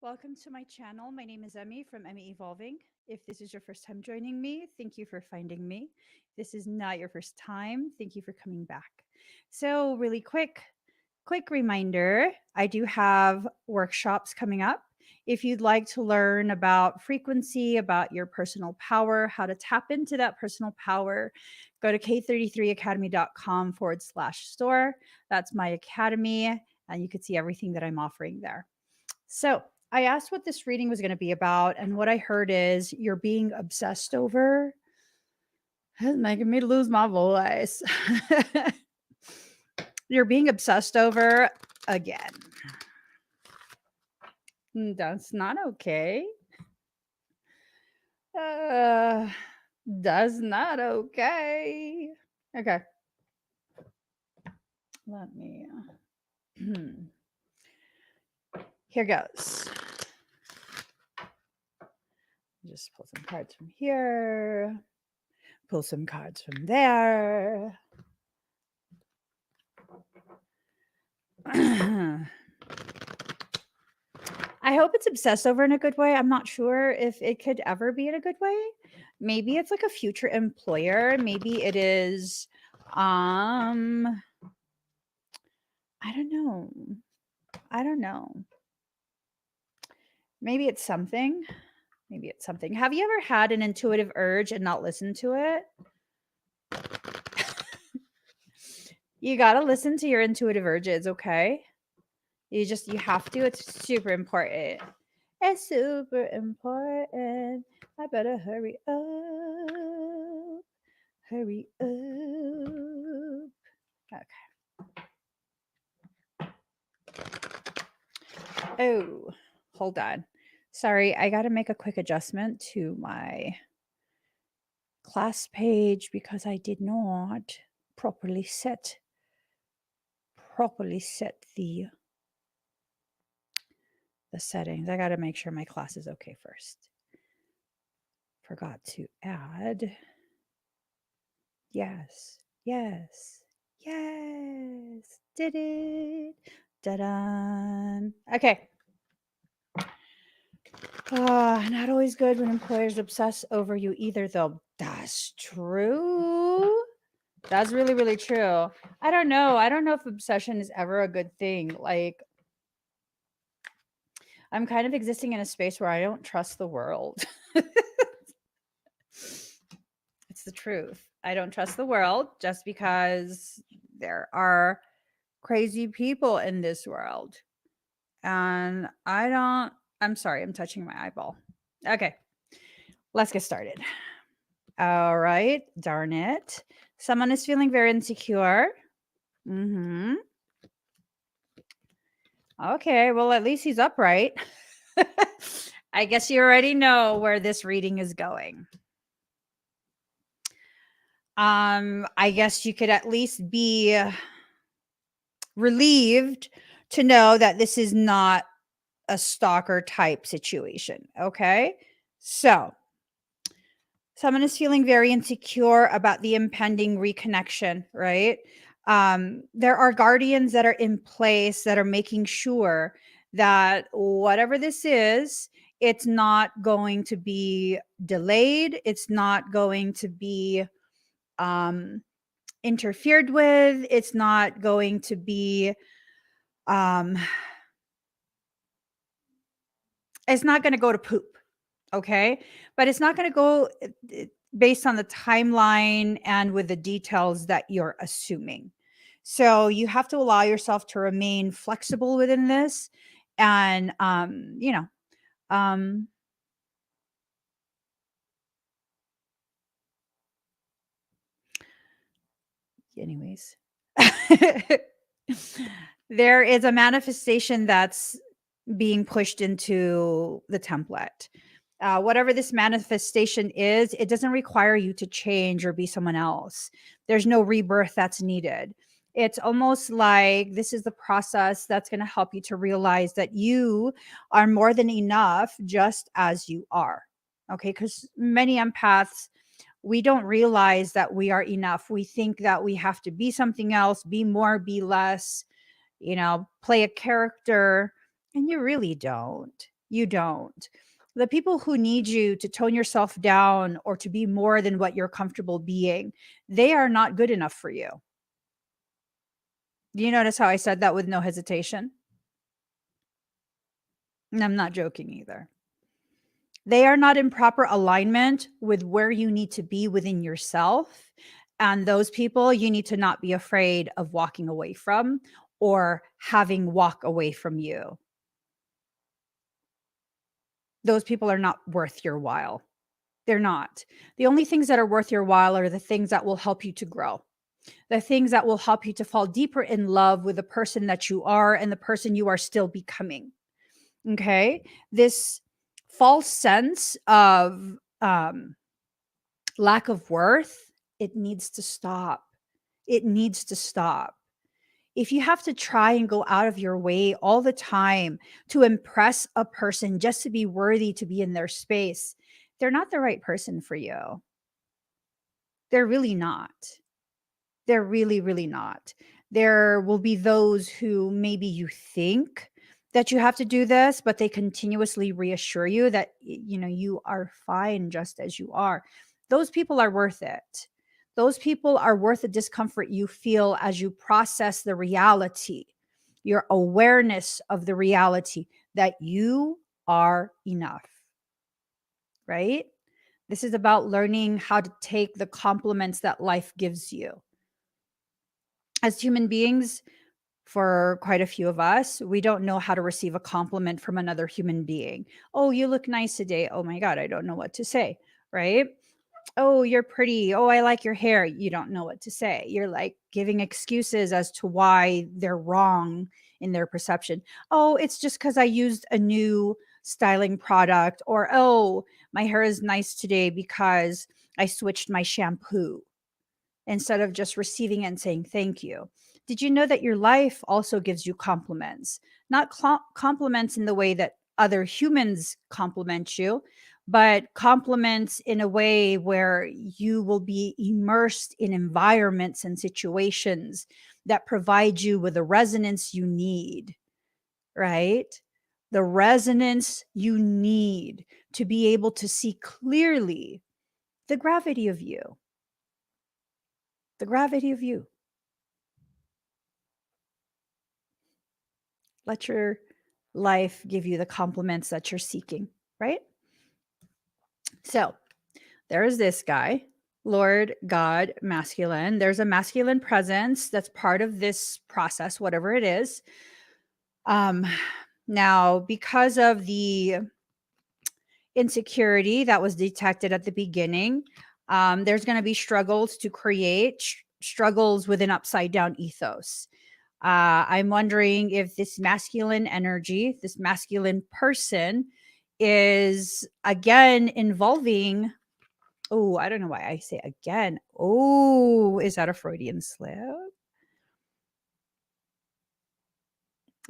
Welcome to my channel. My name is Emmy from Emmy Evolving. If this is your first time joining me, thank you for finding me. If this is not your first time, thank you for coming back. So, really quick reminder, I do have workshops coming up. If you'd like to learn about frequency, about your personal power, how to tap into that personal power, go to k33academy.com/store. That's my academy, and you can see everything that I'm offering there. So, I asked what this reading was going to be about, and what I heard is you're being obsessed over. It's making me lose my voice. You're being obsessed over again. That's not okay. That's not okay. Okay. Let me. Here goes. Just pull some cards from here. Pull some cards from there. I hope it's obsessed over in a good way. I'm not sure if it could ever be in a good way. Maybe it's like a future employer. Maybe it is I don't know. Maybe it's something. Have you ever had an intuitive urge and not listened to it? You got to listen to your intuitive urges, okay? You have to. It's super important. It's super important. I better hurry up. Hurry up. Okay. Oh, hold on. Sorry, I got to make a quick adjustment to my class page because I did not properly set the settings. I got to make sure my class is okay first. Forgot to add. Yes. Did it. Da-dun. Okay. Not always good when employers obsess over you either, though. That's true. That's really, really true. I don't know. I don't know if obsession is ever a good thing. Like, I'm kind of existing in a space where I don't trust the world. It's the truth. I don't trust the world just because there are crazy people in this world. And I'm sorry, I'm touching my eyeball. Okay, let's get started. All right, darn it. Someone is feeling very insecure. Okay, well, at least he's upright. I guess you already know where this reading is going. I guess you could at least be relieved to know that this is not a stalker type situation. Okay, so someone is feeling very insecure about the impending reconnection, right? There are guardians that are in place that are making sure that whatever this is, it's not going to be delayed. It's not going to be interfered with. It's not going to be it's not going to go to poop. Okay. But it's not going to go based on the timeline and with the details that you're assuming. So you have to allow yourself to remain flexible within this. And, anyways, there is a manifestation that's being pushed into the template. Whatever this manifestation is, it doesn't require you to change or be someone else. There's no rebirth that's needed. It's almost like this is the process that's going to help you to realize that you are more than enough just as you are. Okay. Because many empaths, we don't realize that we are enough. We think that we have to be something else, be more, be less, play a character. And you really don't. You don't. The people who need you to tone yourself down or to be more than what you're comfortable being, they are not good enough for you. Do you notice how I said that with no hesitation? And I'm not joking either. They are not in proper alignment with where you need to be within yourself. And those people you need to not be afraid of walking away from or having walk away from you. Those people are not worth your while. They're not. The only things that are worth your while are the things that will help you to grow, the things that will help you to fall deeper in love with the person that you are and the person you are still becoming. Okay. This false sense of lack of worth, it needs to stop. It needs to stop. If you have to try and go out of your way all the time to impress a person just to be worthy to be in their space, they're not the right person for you. They're really not. They're really, really not. There will be those who maybe you think that you have to do this, but they continuously reassure you that you are fine just as you are. Those people are worth it. Those people are worth the discomfort you feel as you process the reality, your awareness of the reality that you are enough, right? This is about learning how to take the compliments that life gives you. As human beings, for quite a few of us, we don't know how to receive a compliment from another human being. Oh, you look nice today. Oh my God, I don't know what to say, right? Oh, you're pretty. Oh, I like your hair. You don't know what to say. You're like giving excuses as to why they're wrong in their perception. Oh, it's just because I used a new styling product. Or, oh, my hair is nice today because I switched my shampoo, instead of just receiving it and saying thank you. Did you know that your life also gives you compliments? Not compliments in the way that other humans compliment you, but compliments in a way where you will be immersed in environments and situations that provide you with the resonance you need, right? The resonance you need to be able to see clearly the gravity of you, the gravity of you. Let your life give you the compliments that you're seeking, right? So there is this guy, Lord God masculine. There's a masculine presence that's part of this process, whatever it is. Now, because of the insecurity that was detected at the beginning, there's going to be struggles to create struggles with an upside down ethos. I'm wondering if this masculine energy, this masculine person is again involving. Oh, I don't know why I say again. Oh, is that a Freudian slip?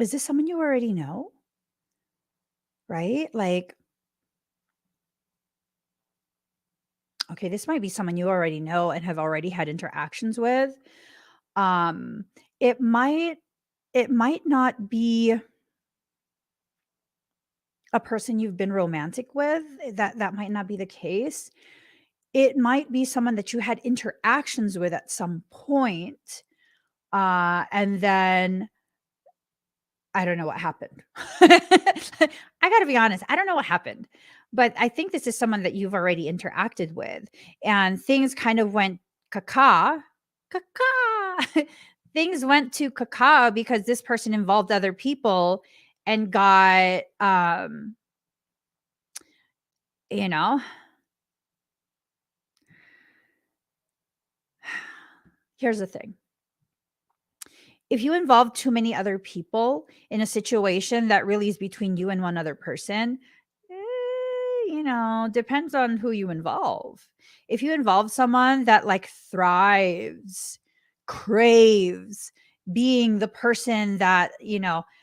Is this someone you already know? Right? Like, okay, this might be someone you already know and have already had interactions with. Um, it might not be a person you've been romantic with. That might not be the case. It might be someone that you had interactions with at some point, and then I don't know what happened. I gotta be honest, I don't know what happened, but I think this is someone that you've already interacted with, and things kind of went caca, caca. Things went to caca because this person involved other people and got, you know, here's the thing. If you involve too many other people in a situation that really is between you and one other person, depends on who you involve. If you involve someone that like thrives, craves being the person that,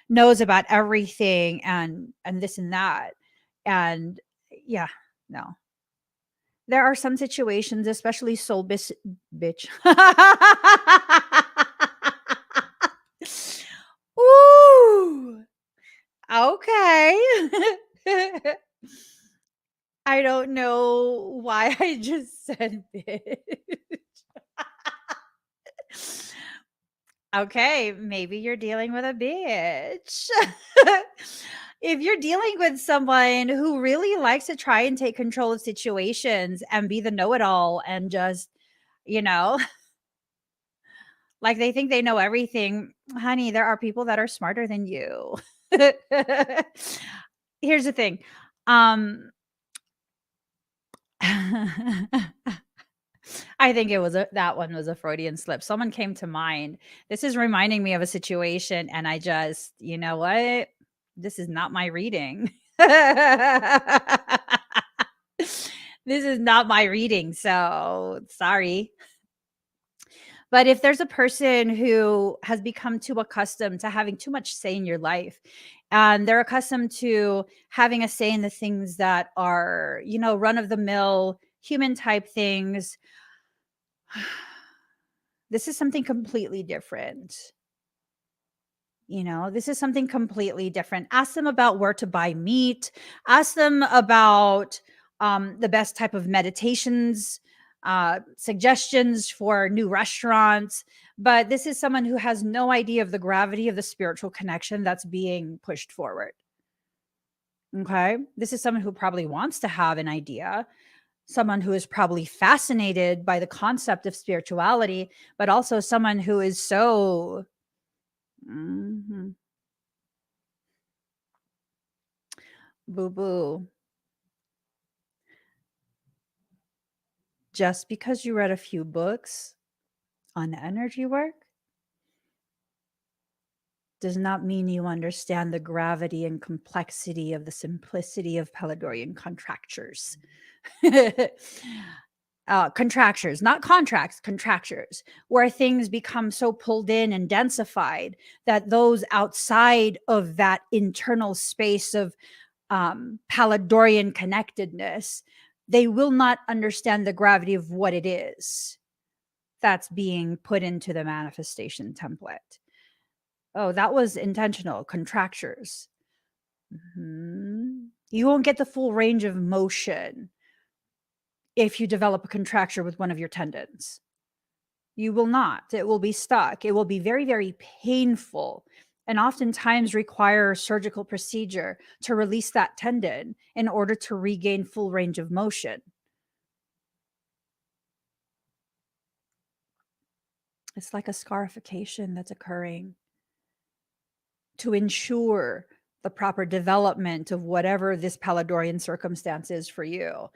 knows about everything and this and that. And yeah, no. There are some situations, especially bitch. Ooh, okay. know why I just said bitch. Okay, maybe you're dealing with a bitch. If you're dealing with someone who really likes to try and take control of situations and be the know-it-all and just, you know, like they think they know everything, honey, there are people that are smarter than you. Here's the thing. Um I think that one was a Freudian slip. Someone came to mind. This is reminding me of a situation, and I just, you know what? This is not my reading. This is not my reading, so sorry. But if there's a person who has become too accustomed to having too much say in your life, and they're accustomed to having a say in the things that are, run of the mill, human type things, this is something completely different. This is something completely different. Ask them about where to buy meat. Ask them about the best type of meditations, suggestions for new restaurants. But this is someone who has no idea of the gravity of the spiritual connection that's being pushed forward. Okay. This is someone who probably wants to have an idea, someone who is probably fascinated by the concept of spirituality, but also someone who is so. Mhm. Boo boo. Just because you read a few books on energy work does not mean you understand the gravity and complexity of the simplicity of Palladorian contractures. Contractures, not contracts, contractures, where things become so pulled in and densified that those outside of that internal space of Palladorian connectedness, they will not understand the gravity of what it is that's being put into the manifestation template. Oh, that was intentional. Contractures. You won't get the full range of motion if you develop a contracture with one of your tendons. You will not. It will be stuck. It will be very, very painful and oftentimes require surgical procedure to release that tendon in order to regain full range of motion. It's like a scarification that's occurring to ensure the proper development of whatever this Palladorian circumstance is for you.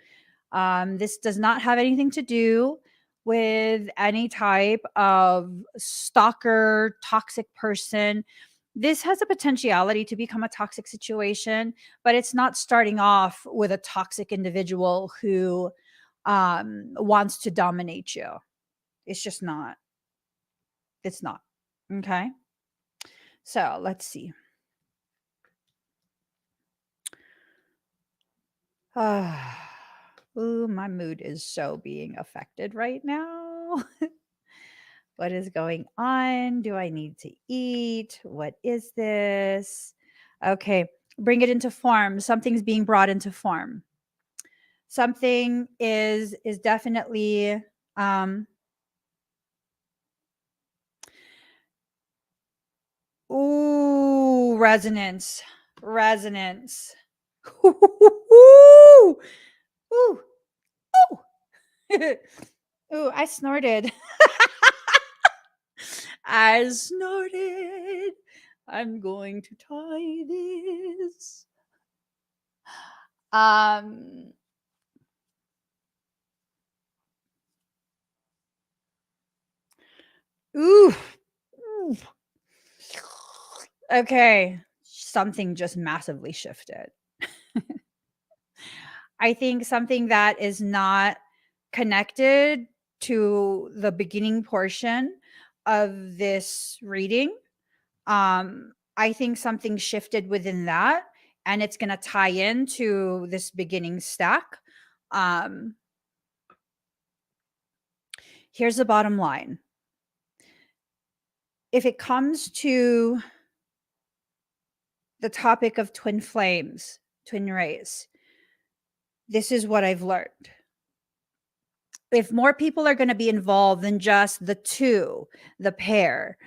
This does not have anything to do with any type of stalker, toxic person. This has a potentiality to become a toxic situation, but it's not starting off with a toxic individual who wants to dominate you. It's just not. It's not. Okay. So let's see. Ooh, my mood is so being affected right now. What is going on? Do I need to eat? What is this? Okay, bring it into form. Something's being brought into form. Something is definitely ooh, resonance. Resonance. Ooh, ooh, ooh. Ooh, I snorted. I snorted. I'm going to tie this. Um ooh. Ooh. Okay, something just massively shifted. I think something that is not connected to the beginning portion of this reading. I think something shifted within that, and it's going to tie into this beginning stack. Um, Here's the bottom line. If it comes to the topic of twin flames, twin rays, this is what I've learned. If more people are going to be involved than just the two, the pair,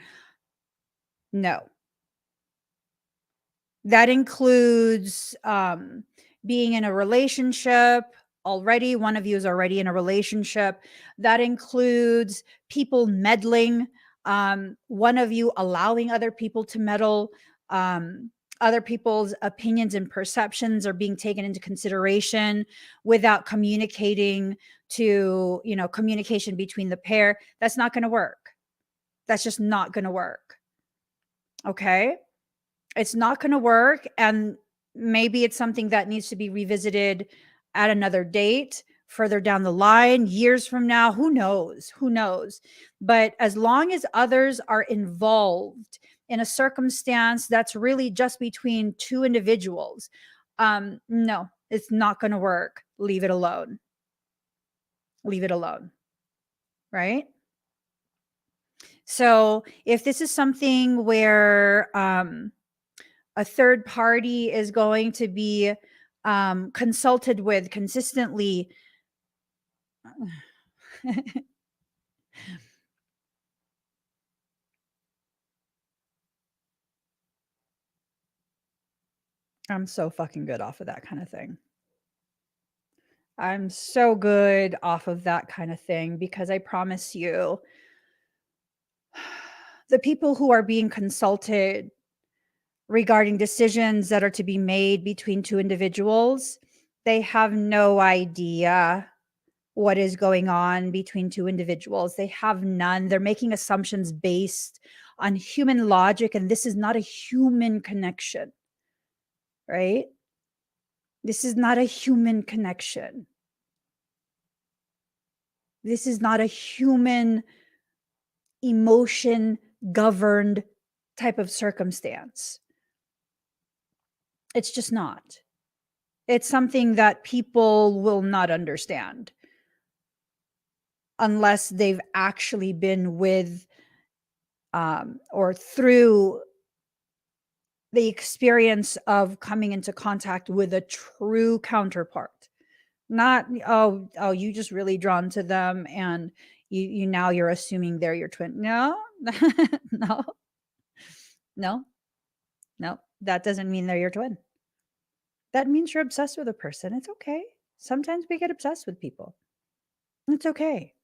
no. That includes being in a relationship already. One of you is already in a relationship. That includes people meddling. One of you allowing other people to meddle. Other people's opinions and perceptions are being taken into consideration without communicating to, communication between the pair. That's not going to work. That's just not going to work. Okay. It's not going to work. And maybe it's something that needs to be revisited at another date, further down the line, years from now. Who knows? Who knows? But as long as others are involved in a circumstance that's really just between two individuals, no, it's not going to work. Leave it alone. Leave it alone. Right? So if this is something where a third party is going to be consulted with consistently, I'm so fucking good off of that kind of thing. I'm so good off of that kind of thing because I promise you, the people who are being consulted regarding decisions that are to be made between two individuals, they have no idea what is going on between two individuals. They have none. They're making assumptions based on human logic, and this is not a human connection, right? This is not a human connection. This is not a human emotion governed type of circumstance. It's just not. It's something that people will not understand unless they've actually been with or through the experience of coming into contact with a true counterpart. Not, you just really drawn to them and you now you're assuming they're your twin. No, no, no, no. That doesn't mean they're your twin. That means you're obsessed with a person. It's okay. Sometimes we get obsessed with people. It's okay.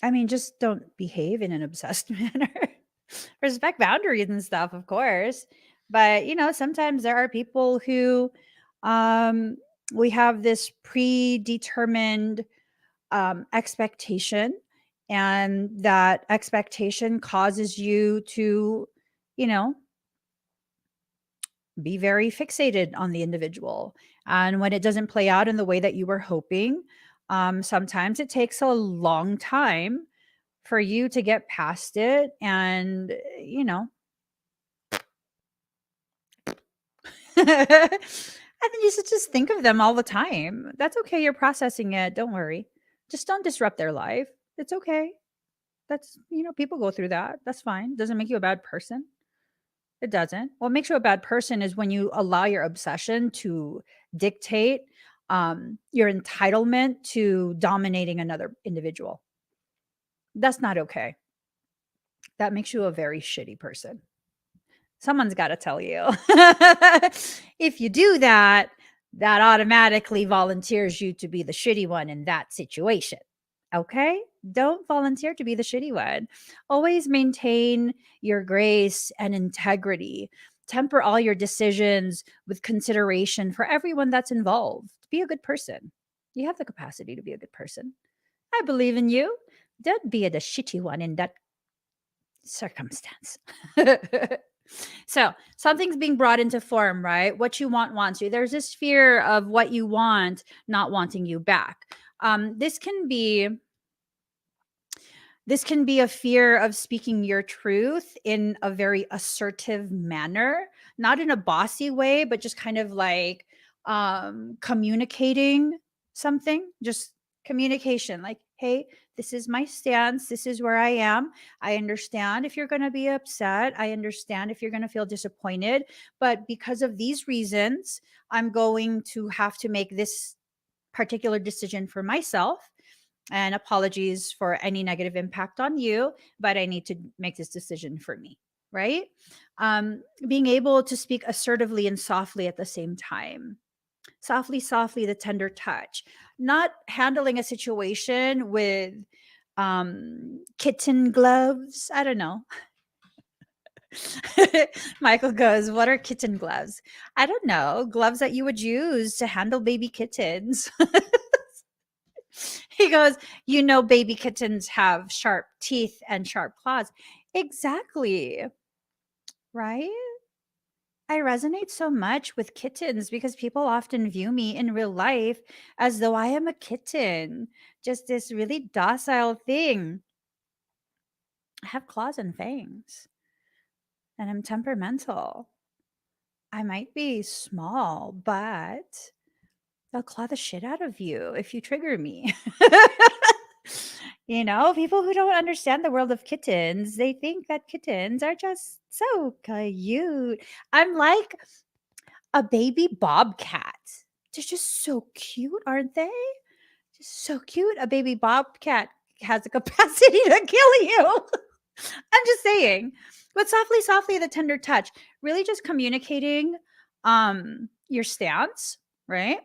I mean, just don't behave in an obsessed manner. Respect boundaries and stuff, of course. But, sometimes there are people who we have this predetermined expectation, and that expectation causes you to, you know, be very fixated on the individual. And when it doesn't play out in the way that you were hoping, sometimes it takes a long time for you to get past it. And, and then you should just think of them all the time. That's okay. You're processing it. Don't worry. Just don't disrupt their life. It's okay. That's, people go through that. That's fine. Doesn't make you a bad person. It doesn't. What makes you a bad person is when you allow your obsession to dictate your entitlement to dominating another individual. That's not okay. That makes you a very shitty person. Someone's got to tell you. If you do that, that automatically volunteers you to be the shitty one in that situation. Okay? Don't volunteer to be the shitty one. Always maintain your grace and integrity. Temper all your decisions with consideration for everyone that's involved. Be a good person. You have the capacity to be a good person. I believe in you. Don't be the shitty one in that circumstance. So something's being brought into form, right? What you want wants you. There's this fear of what you want not wanting you back. This can be a fear of speaking your truth in a very assertive manner, not in a bossy way, but just kind of like communicating something, just communication like, hey, This is my stance. This is where I am. I understand if you're going to be upset. I understand if you're going to feel disappointed. But because of these reasons, I'm going to have to make this particular decision for myself. And apologies for any negative impact on you, but I need to make this decision for me, right? Being able to speak assertively and softly at the same time. Softly, softly, the tender touch. Not handling a situation with kitten gloves. I don't know. Michael goes, what are kitten gloves? I don't know. Gloves that you would use to handle baby kittens. He goes, baby kittens have sharp teeth and sharp claws. Exactly. Right? I resonate so much with kittens because people often view me in real life as though I am a kitten, just this really docile thing. I have claws and fangs, and I'm temperamental. I might be small, but they'll claw the shit out of you if you trigger me. People who don't understand the world of kittens, they think that kittens are just so cute. I'm like a baby bobcat. They're just so cute, aren't they? Just so cute. A baby bobcat has the capacity to kill you. I'm just saying. But softly, softly, the tender touch, really just communicating your stance, right?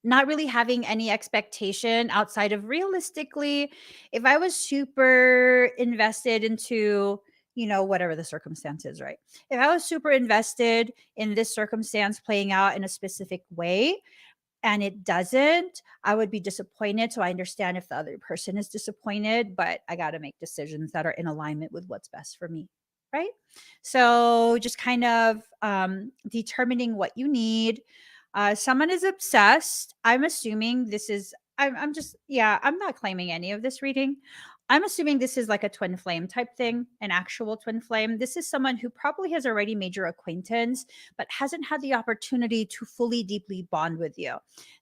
Not really having any expectation outside of realistically, if I was super invested into, whatever the circumstance is, right? If I was super invested in this circumstance playing out in a specific way and it doesn't, I would be disappointed. So I understand if the other person is disappointed, but I got to make decisions that are in alignment with what's best for me. Right. So just kind of determining what you need. Someone is obsessed. I'm assuming this is, I'm just, yeah, I'm not claiming any of this reading. I'm assuming this is like a twin flame type thing, an actual twin flame. This is someone who probably has already made your acquaintance, but hasn't had the opportunity to fully, deeply bond with you.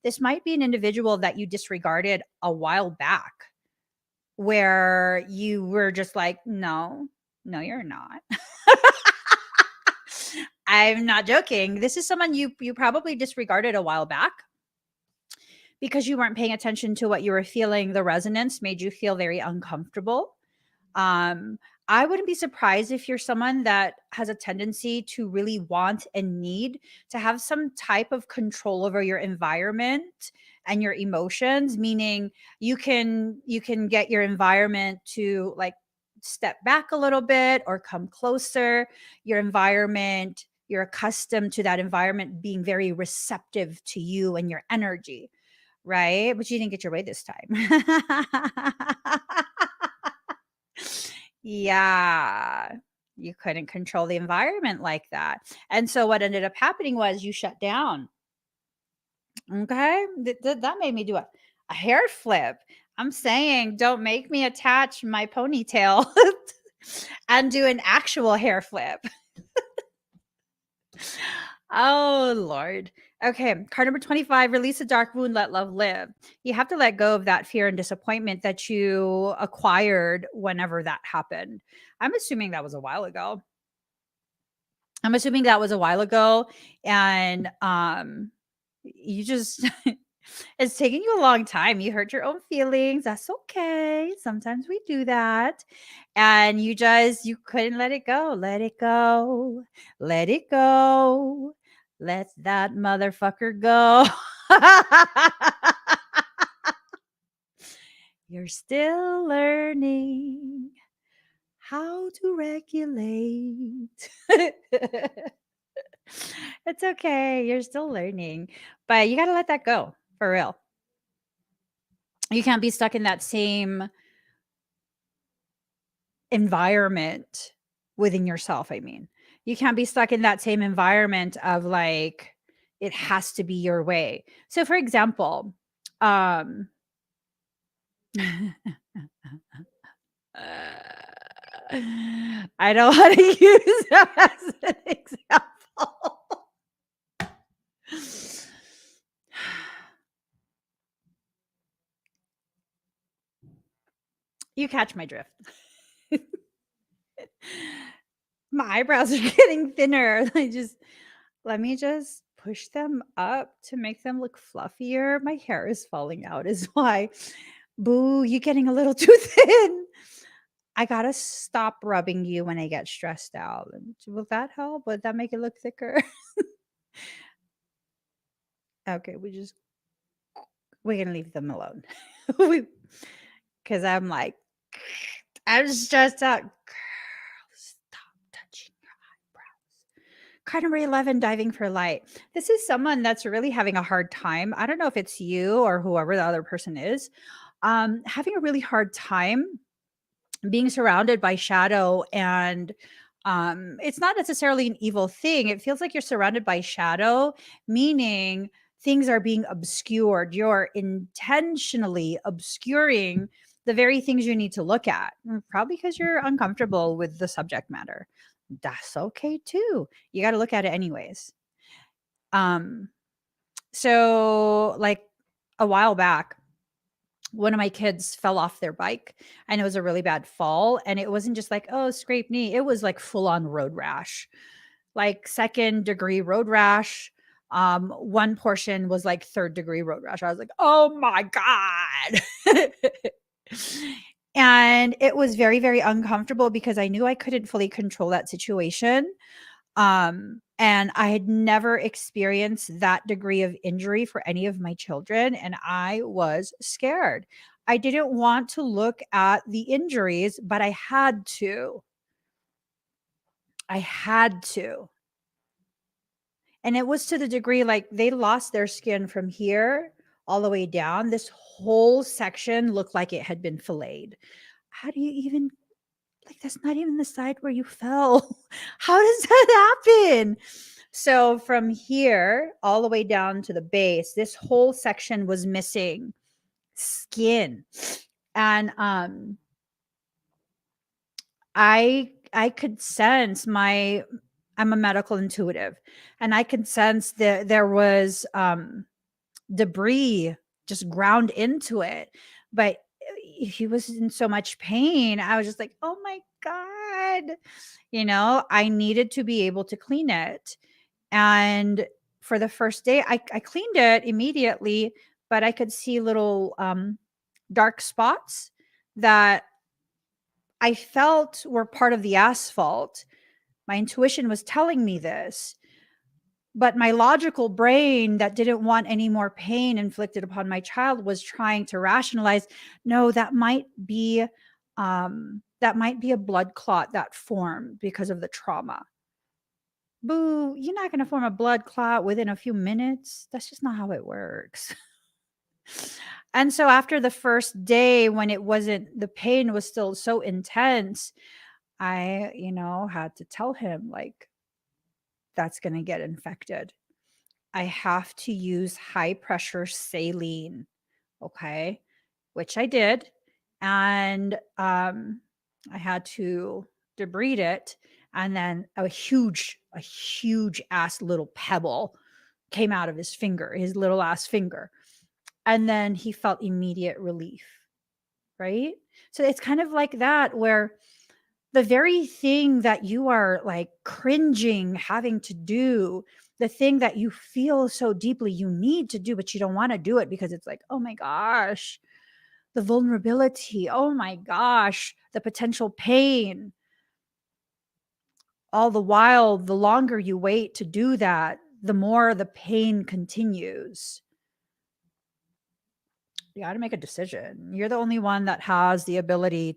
This might be an individual that you disregarded a while back, where you were just like, no, you're not. I'm not joking. This is someone you probably disregarded a while back because you weren't paying attention to what you were feeling. The resonance made you feel very uncomfortable. I wouldn't be surprised if you're someone that has a tendency to really want and need to have some type of control over your environment and your emotions, meaning you can get your environment to like step back a little bit or come closer. Your environment, you're accustomed to that environment being very receptive to you and your energy, right? But you didn't get your way this time. Yeah. You couldn't control the environment like that. And so what ended up happening was you shut down. Okay? That made me do a hair flip. I'm saying don't make me attach my ponytail and do an actual hair flip. Oh, Lord. Okay. Card number 25, release a dark wound, let love live. You have to let go of that fear and disappointment that you acquired whenever that happened. I'm assuming that was a while ago. And you just it's taking you a long time. You hurt your own feelings. That's okay. Sometimes we do that. And you couldn't let it go. Let it go. Let it go. Let that motherfucker go. You're still learning how to regulate. It's okay. You're still learning, but you got to let that go for real. You can't be stuck in that same environment within yourself. I mean, you can't be stuck in that same environment of like, it has to be your way. So, for example, um, I don't want to use that as an example. You catch my drift. My eyebrows are getting thinner. Let me just push them up to make them look fluffier. My hair is falling out is why. Boo, you getting a little too thin. I gotta stop rubbing you when I get stressed out. Will that help? Would that make it look thicker? Okay, we're gonna leave them alone. Because I'm like, I'm stressed out. Girl, stop touching your eyebrows. Card number 11, diving for light. This is someone that's really having a hard time. I don't know if it's you or whoever the other person is, having a really hard time being surrounded by shadow. And it's not necessarily an evil thing. It feels like you're surrounded by shadow, meaning things are being obscured. You're intentionally obscuring the very things you need to look at, probably because you're uncomfortable with the subject matter. That's okay too. You got to look at it anyways. So like a while back, one of my kids fell off their bike and it was a really bad fall. And it wasn't just like, oh, scrape knee. It was like full on road rash, like 2nd-degree road rash. One portion was like 3rd-degree road rash. I was like, oh my God. And it was very, very uncomfortable because I knew I couldn't fully control that situation. And I had never experienced that degree of injury for any of my children, and I was scared. I didn't want to look at the injuries, but I had to. I had to. And it was to the degree like they lost their skin from here all the way down. This whole section looked like it had been filleted. How do you even, like, that's not even the side where you fell. How does that happen? So from here all the way down to the base, this whole section was missing skin. And I could sense I'm a medical intuitive, and I could sense that there was debris just ground into it. But he was in so much pain. I was just like, oh my God. I needed to be able to clean it. And for the first day, I cleaned it immediately, but I could see little dark spots that I felt were part of the asphalt. My intuition was telling me this, but my logical brain that didn't want any more pain inflicted upon my child was trying to rationalize, no, that might be a blood clot that formed because of the trauma. Boo, you're not going to form a blood clot within a few minutes. That's just not how it works. And so after the first day, when the pain was still so intense, I, had to tell him, like, that's going to get infected. I have to use high pressure saline. Okay. Which I did. And I had to debride it. And then a huge ass little pebble came out of his little ass finger. And then he felt immediate relief. Right. So it's kind of like that, where the very thing that you are like cringing having to do, the thing that you feel so deeply you need to do, but you don't want to do it because it's like, oh my gosh, the vulnerability, oh my gosh, the potential pain. All the while, the longer you wait to do that, the more the pain continues. You got to make a decision. You're the only one that has the ability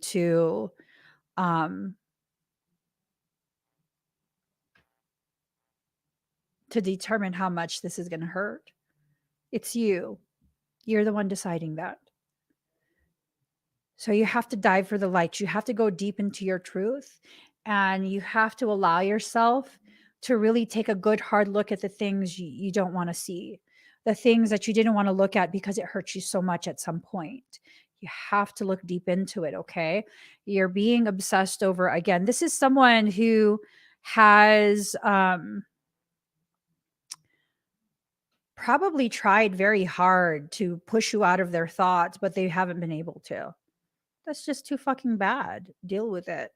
um to determine how much this is going to hurt. It's you. You're the one deciding that. So you have to dive for the light. You have to go deep into your truth, and you have to allow yourself to really take a good hard look at the things you don't want to see, the things that you didn't want to look at because it hurt you so much at some point. You have to look deep into it, okay? You're being obsessed over, again, this is someone who has probably tried very hard to push you out of their thoughts, but they haven't been able to. That's just too fucking bad. Deal with it.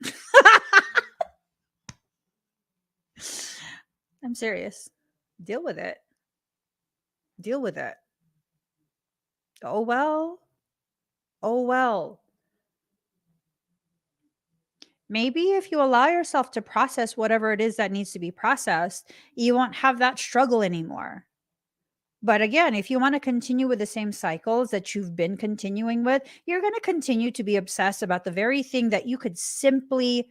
I'm serious. Deal with it. Deal with it. Oh well. Oh well. Maybe if you allow yourself to process whatever it is that needs to be processed, you won't have that struggle anymore. But again, if you want to continue with the same cycles that you've been continuing with, you're going to continue to be obsessed about the very thing that you could simply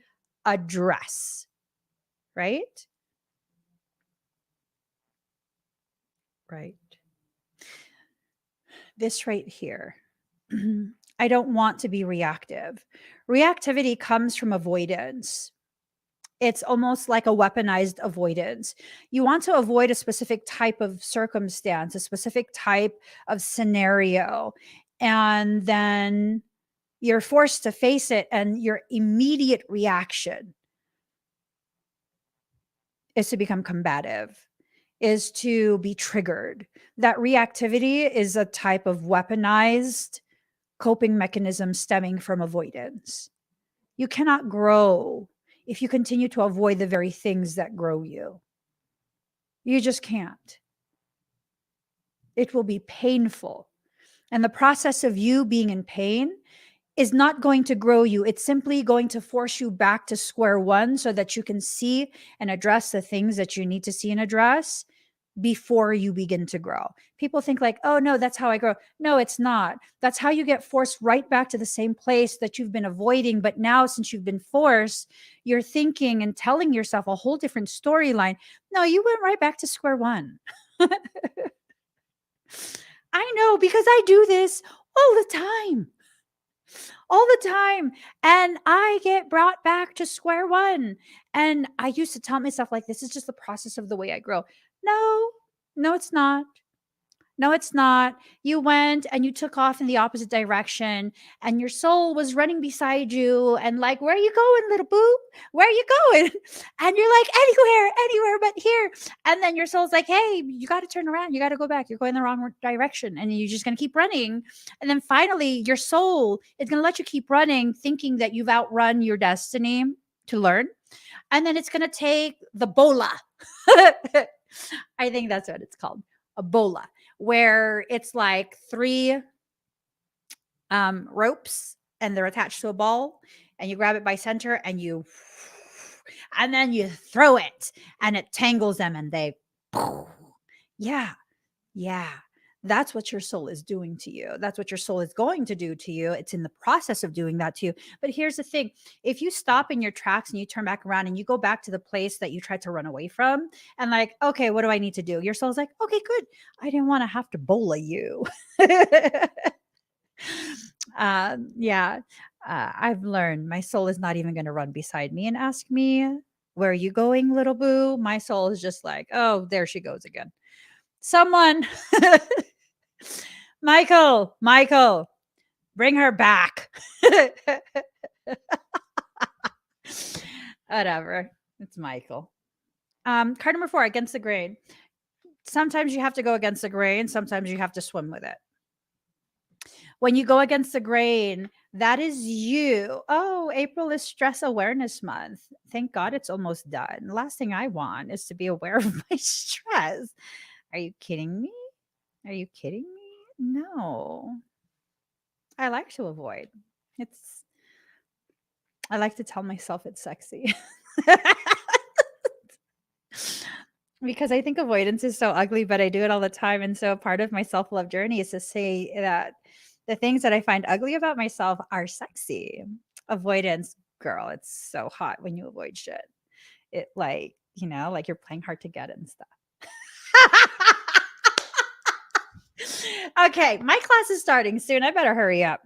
address, right? Right. This right here. I don't want to be reactive. Reactivity comes from avoidance. It's almost like a weaponized avoidance. You want to avoid a specific type of circumstance, a specific type of scenario, and then you're forced to face it, and your immediate reaction is to become combative, is to be triggered. That reactivity is a type of weaponized coping mechanism stemming from avoidance. You cannot grow if you continue to avoid the very things that grow you. You just can't. It will be painful. And the process of you being in pain is not going to grow you. It's simply going to force you back to square one so that you can see and address the things that you need to see and address before you begin to grow. People think like, oh no, that's how I grow. No, it's not. That's how you get forced right back to the same place that you've been avoiding. But now, since you've been forced, you're thinking and telling yourself a whole different storyline. No, you went right back to square one. I know, because I do this all the time. All the time. And I get brought back to square one. And I used to tell myself, like, this is just the process of the way I grow. No, no, it's not. No, it's not. You went and you took off in the opposite direction, and your soul was running beside you, and like, where are you going, little boo? Where are you going? And you're like, anywhere, anywhere but here. And then your soul's like, hey, you got to turn around. You got to go back. You're going the wrong direction. And you're just going to keep running. And then finally, your soul is going to let you keep running, thinking that you've outrun your destiny to learn. And then it's going to take the bola. I think that's what it's called, a bola, where it's like three ropes and they're attached to a ball, and you grab it by center and then you throw it and it tangles them and they, yeah, yeah. That's what your soul is doing to you. That's what your soul is going to do to you. It's in the process of doing that to you. But here's the thing. If you stop in your tracks and you turn back around and you go back to the place that you tried to run away from, and like, okay, what do I need to do? Your soul's like, okay, good. I didn't want to have to bola you. Yeah. I've learned my soul is not even going to run beside me and ask me, where are you going, little boo? My soul is just like, oh, there she goes again. Someone, Michael, bring her back. Whatever. It's Michael. Card number 4, against the grain. Sometimes you have to go against the grain. Sometimes you have to swim with it. When you go against the grain, that is you. Oh, April is Stress Awareness Month. Thank God it's almost done. The last thing I want is to be aware of my stress. Are you kidding me? Are you kidding me? No. I like to avoid. I like to tell myself it's sexy. Because I think avoidance is so ugly, but I do it all the time. And so part of my self-love journey is to say that the things that I find ugly about myself are sexy. Avoidance, girl, it's so hot when you avoid shit. It like, like you're playing hard to get and stuff. Okay, my class is starting soon. I better hurry up.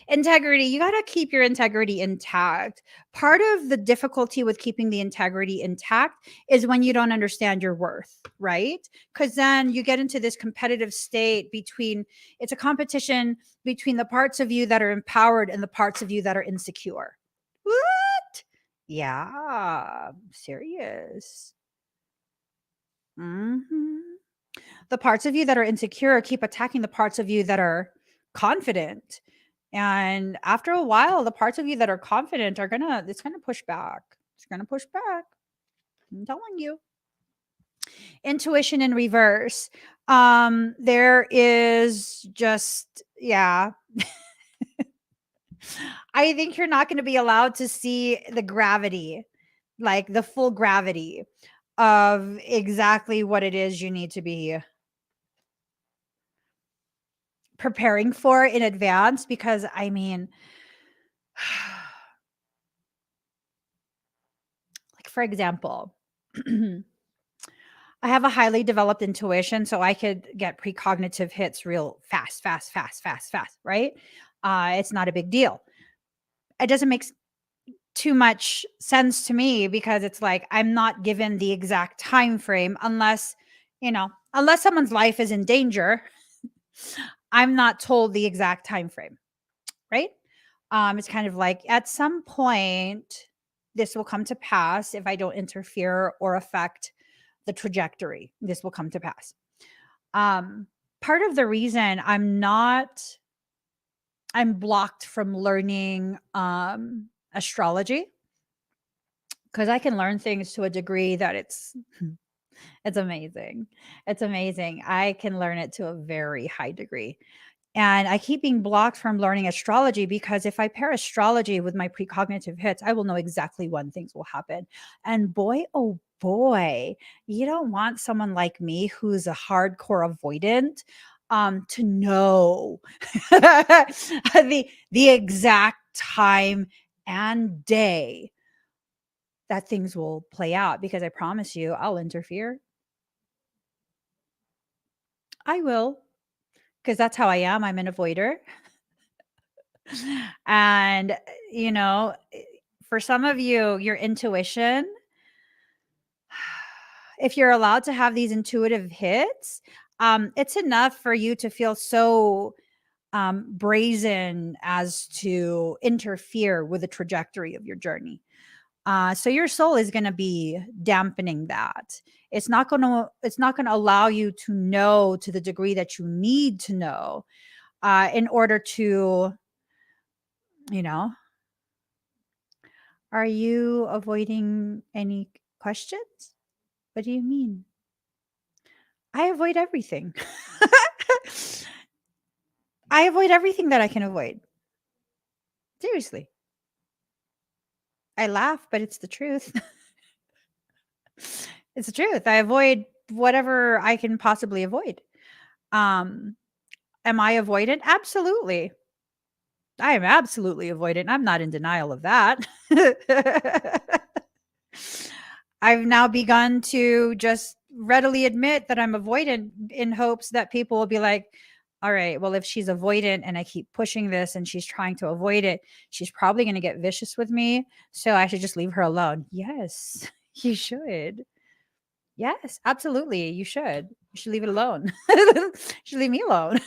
Integrity, you got to keep your integrity intact. Part of the difficulty with keeping the integrity intact is when you don't understand your worth, right? Because then you get into this competitive state it's a competition between the parts of you that are empowered and the parts of you that are insecure. What? Yeah, serious. The parts of you that are insecure keep attacking the parts of you that are confident. And after a while, the parts of you that are confident it's gonna push back. It's gonna push back. I'm telling you. Intuition in reverse. There is just, yeah. I think you're not going to be allowed to see the gravity, like the full gravity of exactly what it is you need to be preparing for in advance. Because I mean, like for example, I have a highly developed intuition, so I could get precognitive hits real fast, fast, fast, fast, fast, right? It's not a big deal. It doesn't make too much sense to me because it's like I'm not given the exact time frame unless, unless someone's life is in danger. I'm not told the exact time frame, right? It's kind of like at some point this will come to pass if I don't interfere or affect the trajectory. This will come to pass. Part of the reason I'm blocked from learning astrology, because I can learn things to a degree that it's amazing. It's amazing. I can learn it to a very high degree. And I keep being blocked from learning astrology because if I pair astrology with my precognitive hits, I will know exactly when things will happen. And boy, oh boy, you don't want someone like me who's a hardcore avoidant to know the exact time and day that things will play out, because I promise you I'll interfere. I will, because that's how I am. I'm an avoider. And, you know, for some of you, your intuition, if you're allowed to have these intuitive hits, it's enough for you to feel so brazen as to interfere with the trajectory of your journey. So your soul is going to be dampening that. It's not going to allow you to know to the degree that you need to know in order to, you know, are you avoiding any questions? What do you mean? I avoid everything. I avoid everything that I can avoid. Seriously. I laugh, but it's the truth. It's the truth. I avoid whatever I can possibly avoid. Um, am I avoidant? Absolutely. I am absolutely avoidant. I'm not in denial of that. I've now begun to just readily admit that I'm avoidant in hopes that people will be like, all right, well, if she's avoidant and I keep pushing this and she's trying to avoid it, she's probably going to get vicious with me. So I should just leave her alone. Yes, you should. Yes, absolutely. You should. You should leave it alone. You should leave me alone.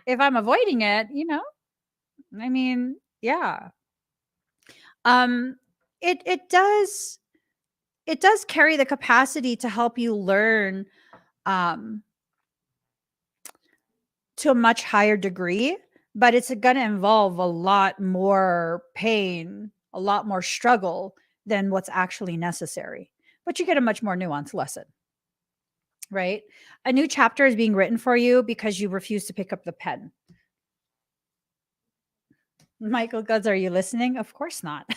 If I'm avoiding it, I mean, yeah. Um, it does carry the capacity to help you learn um to a much higher degree, but it's going to involve a lot more pain, a lot more struggle than what's actually necessary. But you get a much more nuanced lesson, right? A new chapter is being written for you because you refuse to pick up the pen. Michael Goods, are you listening? Of course not.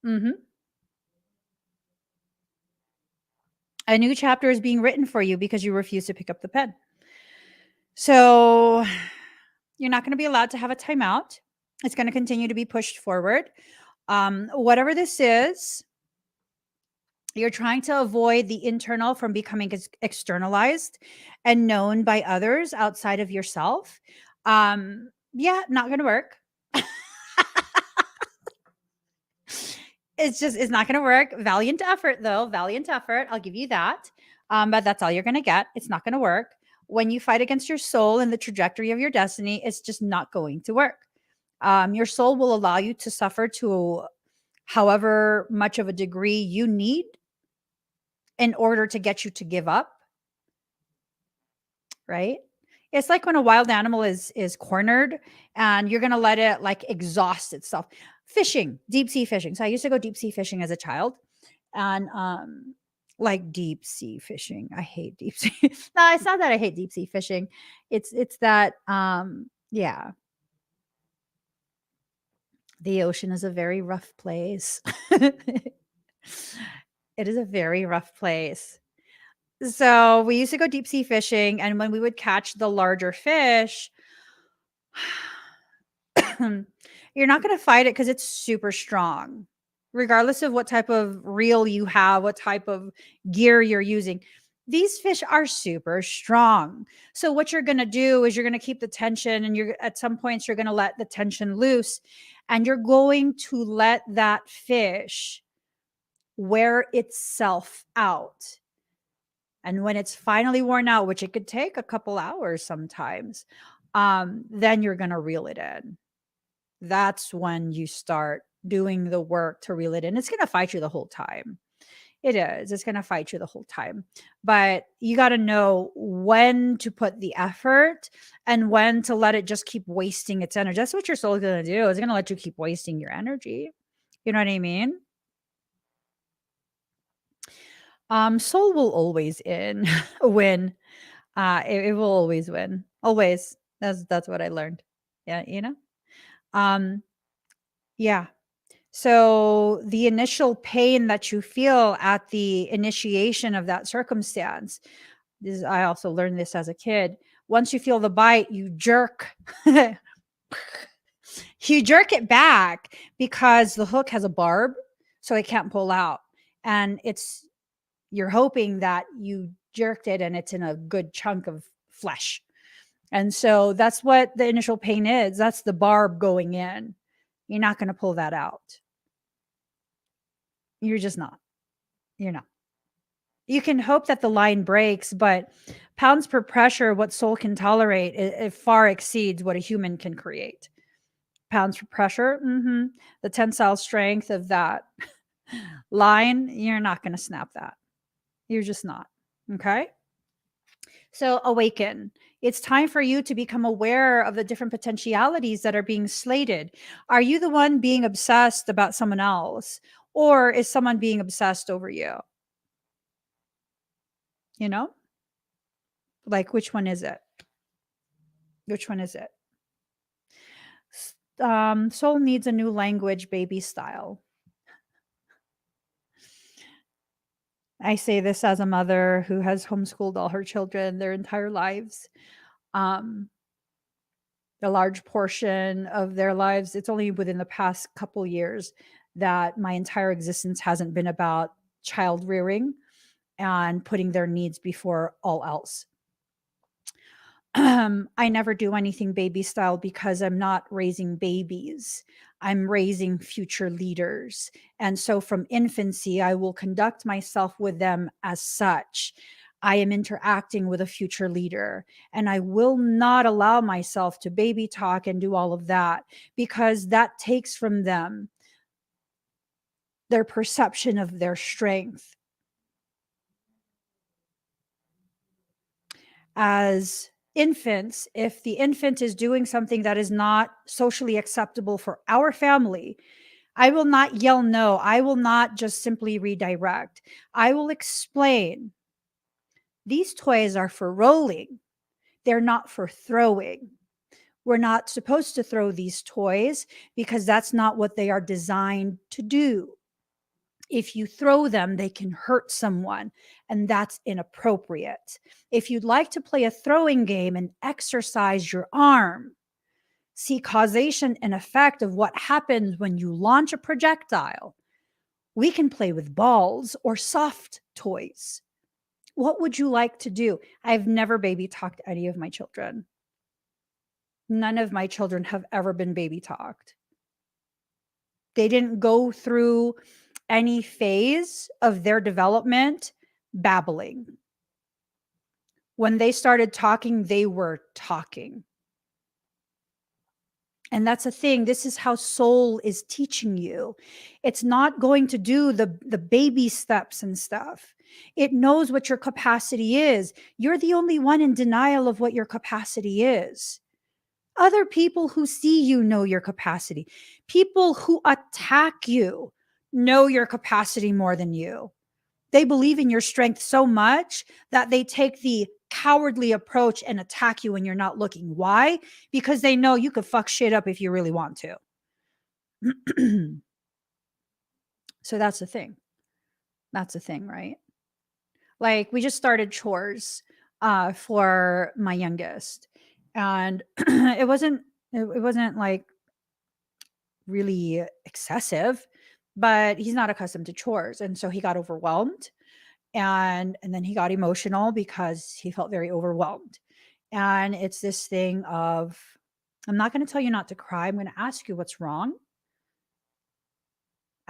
Hmm. A new chapter is being written for you because you refuse to pick up the pen. So you're not going to be allowed to have a timeout. It's going to continue to be pushed forward. Whatever this is, you're trying to avoid the internal from becoming externalized and known by others outside of yourself. Yeah, not going to work. It's not going to work. Valiant effort, though. Valiant effort. I'll give you that. But that's all you're going to get. It's not going to work. When you fight against your soul and the trajectory of your destiny, it's just not going to work. Your soul will allow you to suffer to however much of a degree you need in order to get you to give up, right? It's like when a wild animal is cornered and you're gonna let it like exhaust itself. Fishing, deep sea fishing. So I used to go deep sea fishing as a child, and like deep sea fishing. I hate deep sea. No, it's not that I hate deep sea fishing. It's that yeah, the ocean is a very rough place. It is a very rough place. So we used to go deep sea fishing, and when we would catch the larger fish, you're not going to fight it because it's super strong. Regardless of what type of reel you have, what type of gear you're using, these fish are super strong. So what you're going to do is you're going to keep the tension, and you're at some points you're going to let the tension loose, and you're going to let that fish wear itself out. And when it's finally worn out, which it could take a couple hours sometimes, then you're going to reel it in. That's when you start doing the work to reel it in. It's going to fight you the whole time. It is. It's going to fight you the whole time. But you got to know when to put the effort and when to let it just keep wasting its energy. That's what your soul is going to do. It's going to let you keep wasting your energy. You know what I mean? Soul will always win. It will always win. Always. That's what I learned. Yeah, you know? Um, yeah. So the initial pain that you feel at the initiation of that circumstance, this I also learned this as a kid. Once you feel the bite, you jerk. You jerk it back because the hook has a barb, so it can't pull out. And you're hoping that you jerked it and it's in a good chunk of flesh. And so that's what the initial pain is. That's the barb going in. You're not going to pull that out. You're just not. You're not. You can hope that the line breaks, but pounds per pressure, what soul can tolerate, it far exceeds what a human can create. Pounds per pressure, the tensile strength of that line, you're not going to snap that. You're just not. Okay. So awaken. It's time for you to become aware of the different potentialities that are being slated. Are you the one being obsessed about someone else, or is someone being obsessed over you? You know, like which one is it? Which one is it? Soul needs a new language, baby style. I say this as a mother who has homeschooled all her children their entire lives. Um, a large portion of their lives, it's only within the past couple years that my entire existence hasn't been about child rearing and putting their needs before all else. I never do anything baby style because I'm not raising babies. I'm raising future leaders. And so from infancy, I will conduct myself with them as such. I am interacting with a future leader, and I will not allow myself to baby talk and do all of that because that takes from them their perception of their strength. As infants, if the infant is doing something that is not socially acceptable for our family, I will not yell no. I will not just simply redirect. I will explain these toys are for rolling, they're not for throwing. We're not supposed to throw these toys because that's not what they are designed to do. If you throw them, they can hurt someone, and that's inappropriate. If you'd like to play a throwing game and exercise your arm, see causation and effect of what happens when you launch a projectile, we can play with balls or soft toys. What would you like to do? I've never baby talked any of my children. None of my children have ever been baby talked. They didn't go through any phase of their development babbling. When they started talking, they were talking. And that's the thing. This is how soul is teaching you. It's not going to do the baby steps and stuff. It knows what your capacity is. You're the only one in denial of what your capacity is. Other people who see you know your capacity. People who attack you know your capacity more than you. They believe in your strength so much that they take the cowardly approach and attack you when you're not looking. Why? Because they know you could fuck shit up if you really want to. So that's the thing. That's the thing, right? Like we just started chores for my youngest, and it wasn't like really excessive, but he's not accustomed to chores, and so he got overwhelmed, and then he got emotional because he felt very overwhelmed. And it's this thing of, I'm not going to tell you not to cry. I'm going to ask you what's wrong.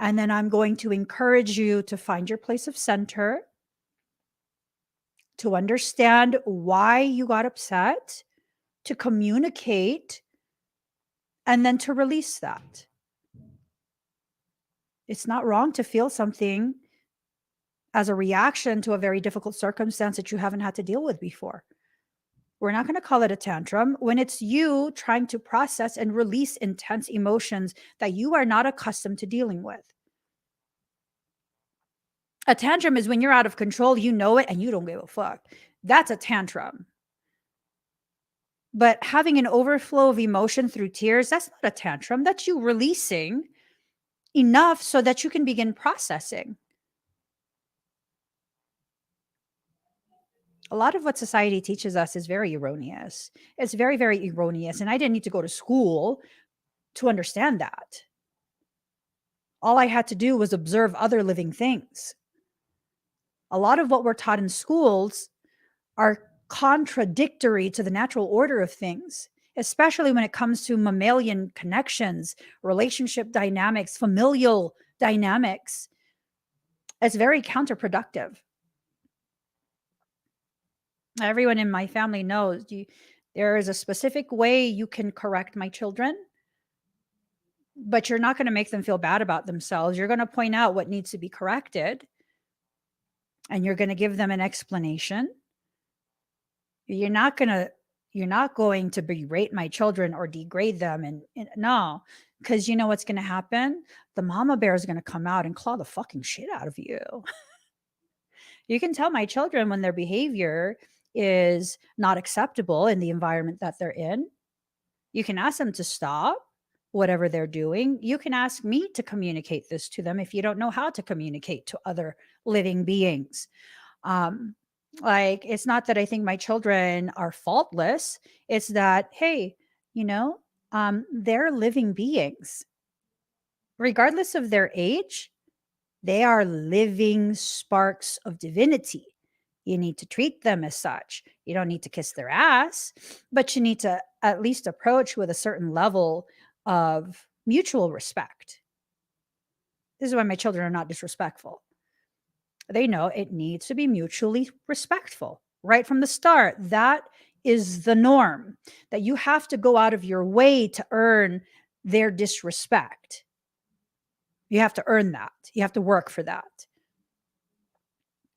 And then I'm going to encourage you to find your place of center, to understand why you got upset, to communicate, and then to release that. It's not wrong to feel something as a reaction to a very difficult circumstance that you haven't had to deal with before. We're not going to call it a tantrum when it's you trying to process and release intense emotions that you are not accustomed to dealing with. A tantrum is when you're out of control, you know it, and you don't give a fuck. That's a tantrum. But having an overflow of emotion through tears, that's not a tantrum. That's you releasing enough so that you can begin processing. A lot of what society teaches us is very erroneous. It's very, very erroneous. And I didn't need to go to school to understand that. All I had to do was observe other living things. A lot of what we're taught in schools are contradictory to the natural order of things, especially when it comes to mammalian connections, relationship dynamics, familial dynamics. It's very counterproductive. Everyone in my family knows there is a specific way you can correct my children, but you're not going to make them feel bad about themselves. You're going to point out what needs to be corrected, and you're going to give them an explanation. You're not going to berate my children or degrade them, and no, because you know what's going to happen? The mama bear is going to come out and claw the fucking shit out of you. You can tell my children when their behavior is not acceptable in the environment that they're in. You can ask them to stop whatever they're doing. You can ask me to communicate this to them if you don't know how to communicate to other living beings. Like, it's not that I think my children are faultless. It's that, hey, they're living beings. Regardless of their age, they are living sparks of divinity. You need to treat them as such. You don't need to kiss their ass, but you need to at least approach with a certain level of mutual respect. This is why my children are not disrespectful. They know it needs to be mutually respectful right from the start. That is the norm, that you have to go out of your way to earn their disrespect. You have to earn that. You have to work for that.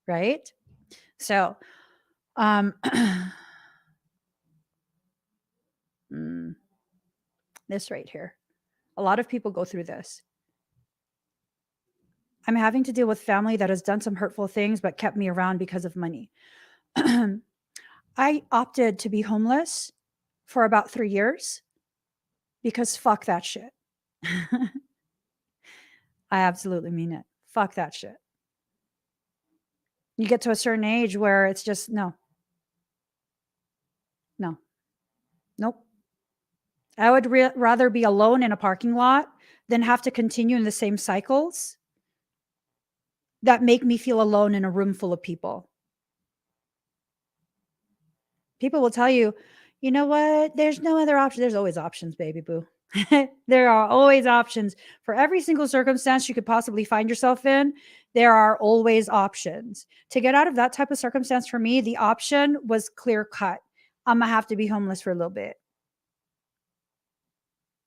Right? So, this right here. A lot of people go through this. I'm having to deal with family that has done some hurtful things but kept me around because of money. I opted to be homeless for about 3 years because fuck that shit. I absolutely mean it. Fuck that shit. You get to a certain age where it's just no. No. Nope. I would rather be alone in a parking lot than have to continue in the same cycles that make me feel alone in a room full of people. People will tell you, you know what? There's no other option. There's always options, baby boo. There are always options for every single circumstance you could possibly find yourself in. There are always options. To get out of that type of circumstance for me, the option was clear cut. I'm going to have to be homeless for a little bit.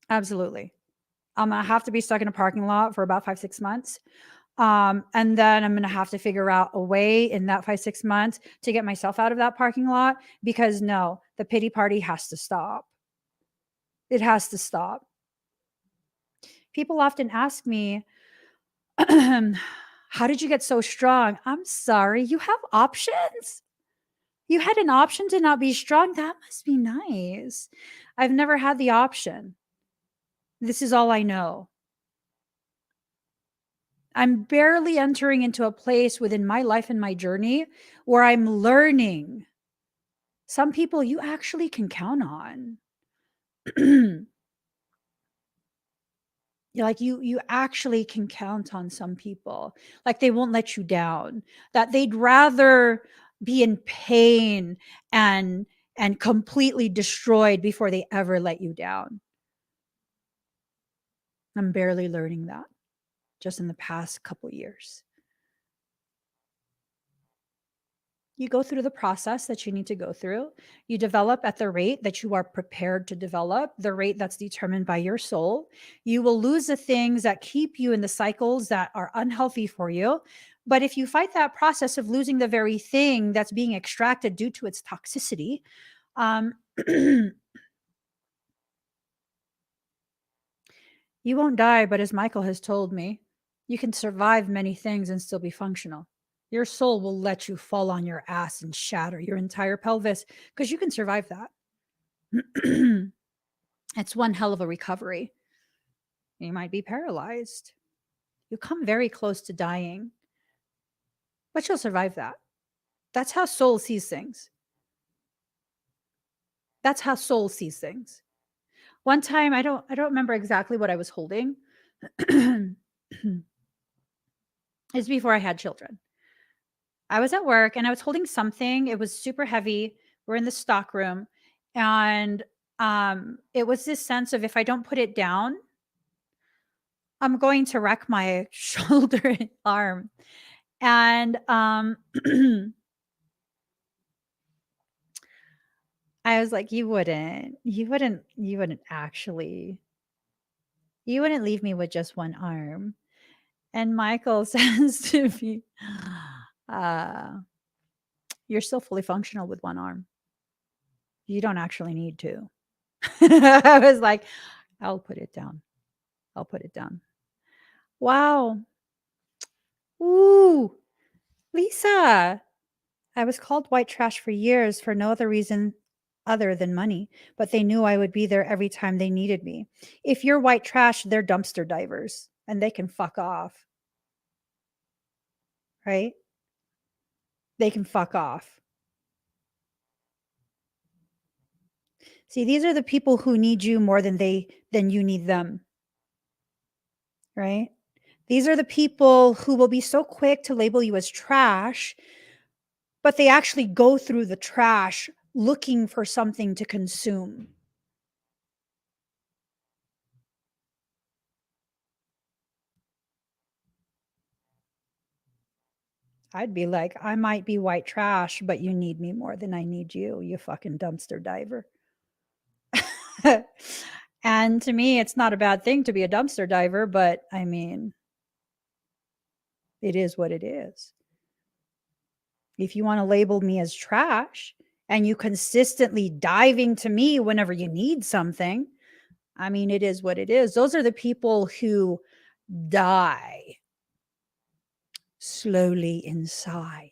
Absolutely. I'm gonna have to be stuck in a parking lot for about 5, 6 months. And then I'm gonna have to figure out a way in that 5, 6 months to get myself out of that parking lot because no, the pity party has to stop. It has to stop. People often ask me, how did you get so strong? I'm sorry, you have options? You had an option to not be strong? That must be nice. I've never had the option. This is all I know. I'm barely entering into a place within my life and my journey where I'm learning. Some people you actually can count on. You're like you actually can count on some people. Like they won't let you down. That they'd rather be in pain and completely destroyed before they ever let you down. I'm barely learning that just in the past couple years. You go through the process that you need to go through. You develop at the rate that you are prepared to develop, the rate that's determined by your soul. You will lose the things that keep you in the cycles that are unhealthy for you. But if you fight that process of losing the very thing that's being extracted due to its toxicity, um, you won't die. But as Michael has told me, you can survive many things and still be functional. Your soul will let you fall on your ass and shatter your entire pelvis because you can survive that. It's one hell of a recovery. You might be paralyzed. You come very close to dying, but you'll survive that. That's how soul sees things. That's how soul sees things. One time, I don't remember exactly what I was holding. It's before I had children. I was at work and I was holding something. It was super heavy. We're in the stock room, and it was this sense of if I don't put it down, I'm going to wreck my shoulder and arm. And I was like, you wouldn't leave me with just one arm. And Michael says to me, uh, you're still fully functional with one arm. You don't actually need to. I was like, I'll put it down. I'll put it down. Wow. Ooh, Lisa. I was called white trash for years for no other reason other than money, but they knew I would be there every time they needed me. If you're white trash, they're dumpster divers and they can fuck off, right? They can fuck off. See, these are the people who need you more than you need them, right? These are the people who will be so quick to label you as trash, but they actually go through the trash looking for something to consume. I'd be like, I might be white trash, but you need me more than I need you, you fucking dumpster diver. And to me, it's not a bad thing to be a dumpster diver, but I mean, it is what it is. If you want to label me as trash and you consistently diving to me whenever you need something, I mean, it is what it is. Those are the people who die slowly inside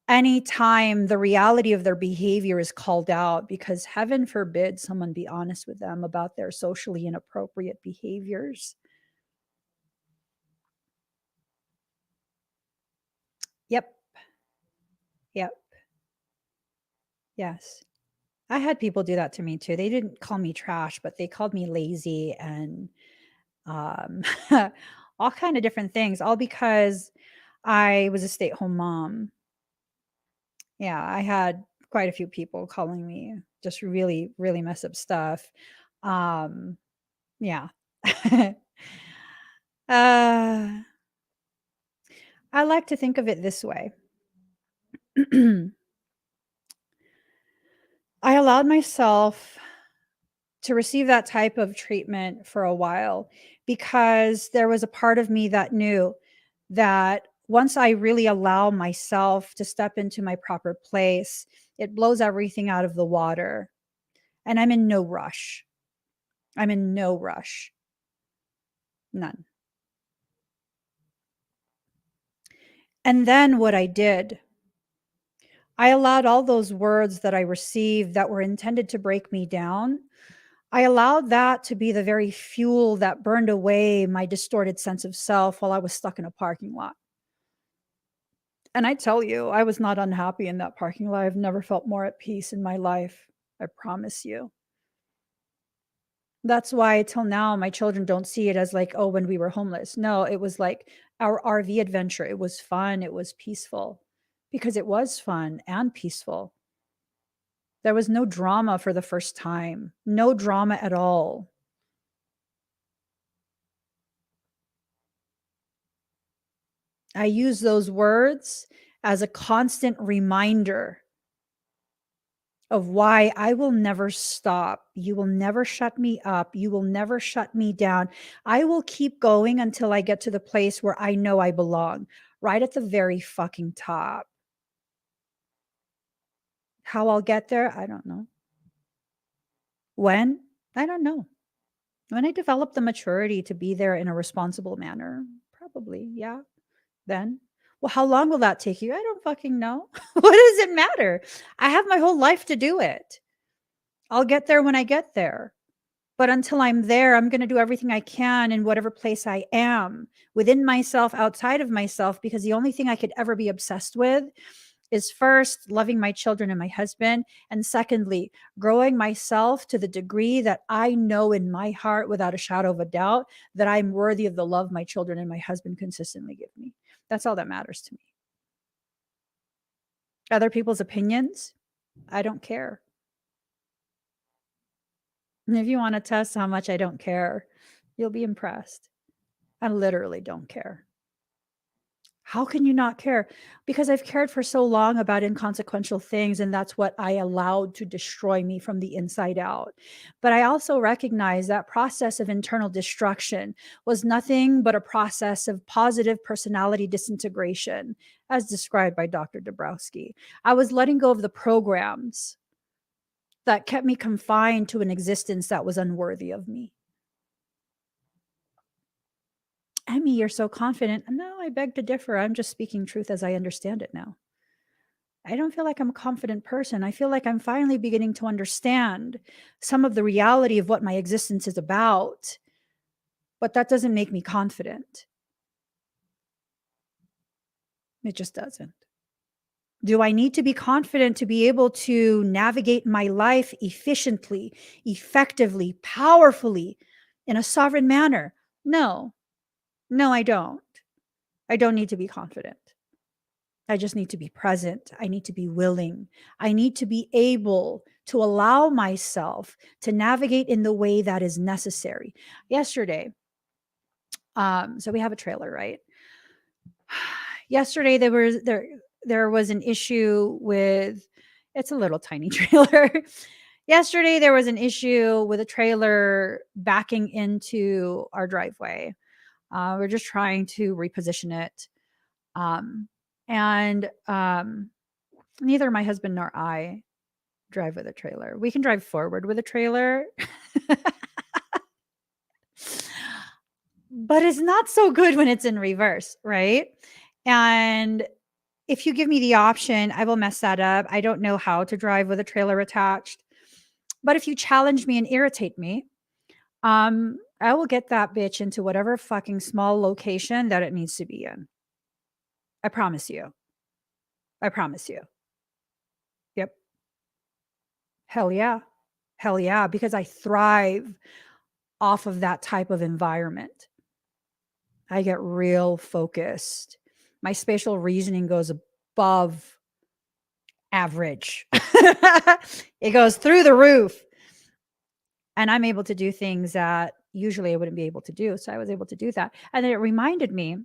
anytime the reality of their behavior is called out, because heaven forbid someone be honest with them about their socially inappropriate behaviors. Yep. Yep. Yes. I had people do that to me too. They didn't call me trash, but they called me lazy and um, all kind of different things, all because I was a stay-at-home mom. Yeah, I had quite a few people calling me just really, really mess up stuff. Um, yeah. uh, I like to think of it this way. I allowed myself to receive that type of treatment for a while, because there was a part of me that knew that once I really allow myself to step into my proper place, it blows everything out of the water. And I'm in no rush. I'm in no rush. None. And then what I did, I allowed all those words that I received that were intended to break me down. I allowed that to be the very fuel that burned away my distorted sense of self while I was stuck in a parking lot. And I tell you, I was not unhappy in that parking lot. I've never felt more at peace in my life. I promise you. That's why till now my children don't see it as like, oh, when we were homeless. No, it was like our RV adventure. It was fun. It was peaceful because it was fun and peaceful. There was no drama for the first time. No drama at all. I use those words as a constant reminder of why I will never stop. You will never shut me up. You will never shut me down. I will keep going until I get to the place where I know I belong, right at the very fucking top. How I'll get there, I don't know. When? I don't know. When I develop the maturity to be there in a responsible manner, probably, yeah. Then, well, how long will that take you? I don't fucking know. What does it matter? I have my whole life to do it. I'll get there when I get there. But until I'm there, I'm going to do everything I can in whatever place I am, within myself, outside of myself, because the only thing I could ever be obsessed with is first loving my children and my husband. And secondly, growing myself to the degree that I know in my heart, without a shadow of a doubt, that I'm worthy of the love my children and my husband consistently give me. That's all that matters to me. Other people's opinions, I don't care. And if you want to test how much I don't care, you'll be impressed. I literally don't care. How can you not care? Because I've cared for so long about inconsequential things, and that's what I allowed to destroy me from the inside out. But I also recognize that process of internal destruction was nothing but a process of positive personality disintegration, as described by Dr. Dabrowski. I was letting go of the programs that kept me confined to an existence that was unworthy of me. Emmy, you're so confident. No, I beg to differ. I'm just speaking truth as I understand it now. I don't feel like I'm a confident person. I feel like I'm finally beginning to understand some of the reality of what my existence is about, but that doesn't make me confident. It just doesn't. Do I need to be confident to be able to navigate my life efficiently, effectively, powerfully, in a sovereign manner? No, no, I don't. I don't need to be confident. I just need to be present. I need to be willing. I need to be able to allow myself to navigate in the way that is necessary. Yesterday, so we have a trailer, right? Yesterday there was an issue with, it's a little tiny trailer. Yesterday there was an issue with a trailer backing into our driveway. We're just trying to reposition it. And neither my husband nor I drive with a trailer. We can drive forward with a trailer, but it's not so good when it's in reverse, right? And if you give me the option, I will mess that up. I don't know how to drive with a trailer attached. But if you challenge me and irritate me, I will get that bitch into whatever fucking small location that it needs to be in. I promise you. I promise you. Yep. Hell yeah. Hell yeah. Because I thrive off of that type of environment. I get real focused. My spatial reasoning goes above average. It goes through the roof. And I'm able to do things that usually I wouldn't be able to do. So I was able to do that. And then it reminded me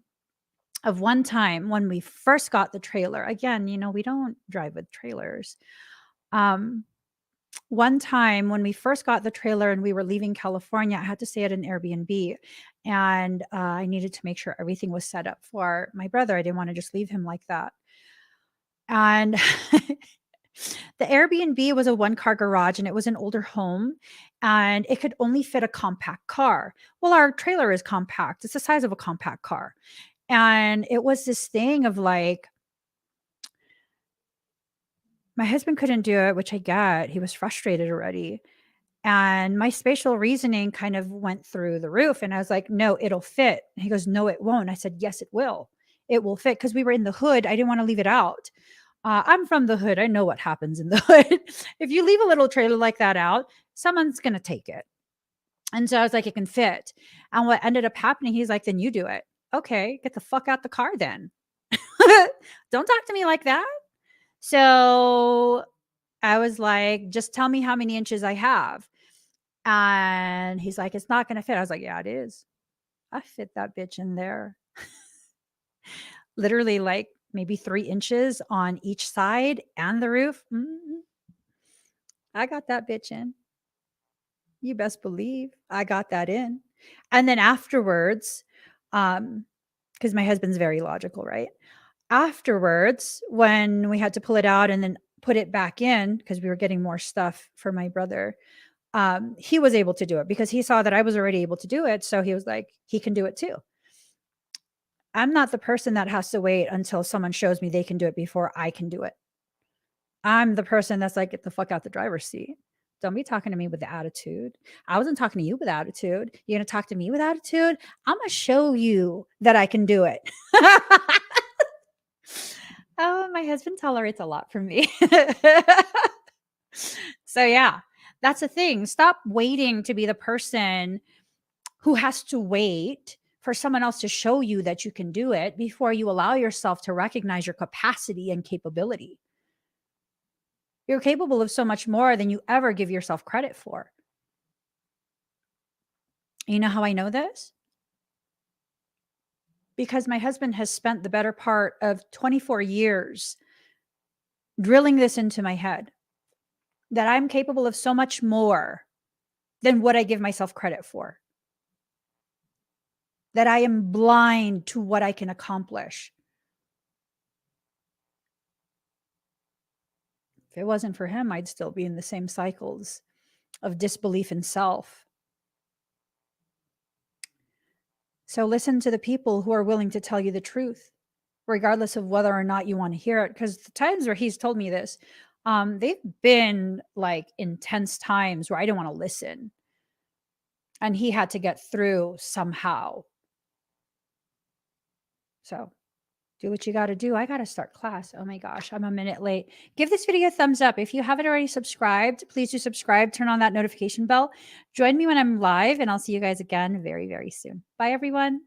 of one time when we first got the trailer. Again, we don't drive with trailers. One time when we first got the trailer and we were leaving California, I had to stay at an Airbnb, and I needed to make sure everything was set up for my brother. I didn't want to just leave him like that. And the Airbnb was a one-car garage, and it was an older home, and it could only fit a compact car. Well, our trailer is compact. It's the size of a compact car. And it was this thing of like, my husband couldn't do it, which I get. He was frustrated already. And my spatial reasoning kind of went through the roof. And I was like, no, it'll fit. And he goes, no, it won't. I said, yes, it will. It will fit, because we were in the hood. I didn't want to leave it out. I'm from the hood. I know what happens in the hood. If you leave a little trailer like that out, someone's going to take it. And so I was like, it can fit. And what ended up happening, he's like, then you do it. Okay, get the fuck out the car then. Don't talk to me like that. So I was like, just tell me how many inches I have. And he's like, it's not going to fit. I was like, yeah, it is. I fit that bitch in there. Literally like maybe 3 inches on each side and the roof. I got that bitch in. You best believe I got that in. And then afterwards, because my husband's very logical, right? Afterwards, when we had to pull it out and then put it back in, because we were getting more stuff for my brother, he was able to do it because he saw that I was already able to do it. So he was like, he can do it too. I'm not the person that has to wait until someone shows me they can do it before I can do it. I'm the person that's like, get the fuck out the driver's seat. Don't be talking to me with the attitude. I wasn't talking to you with attitude. You're going to talk to me with attitude? I'm going to show you that I can do it. Oh, my husband tolerates a lot from me. So yeah, that's the thing. Stop waiting to be the person who has to wait for someone else to show you that you can do it before you allow yourself to recognize your capacity and capability. You're capable of so much more than you ever give yourself credit for. You know how I know this? Because my husband has spent the better part of 24 years drilling this into my head, that I'm capable of so much more than what I give myself credit for, that I am blind to what I can accomplish. If it wasn't for him, I'd still be in the same cycles of disbelief in self. So listen to the people who are willing to tell you the truth, regardless of whether or not you want to hear it. Because the times where he's told me this, they've been like intense times where I didn't want to listen. And he had to get through somehow. So do what you got to do. I got to start class. Oh my gosh, I'm a minute late. Give this video a thumbs up. If you haven't already subscribed, please do subscribe. Turn on that notification bell. Join me when I'm live, and I'll see you guys again very, very soon. Bye, everyone.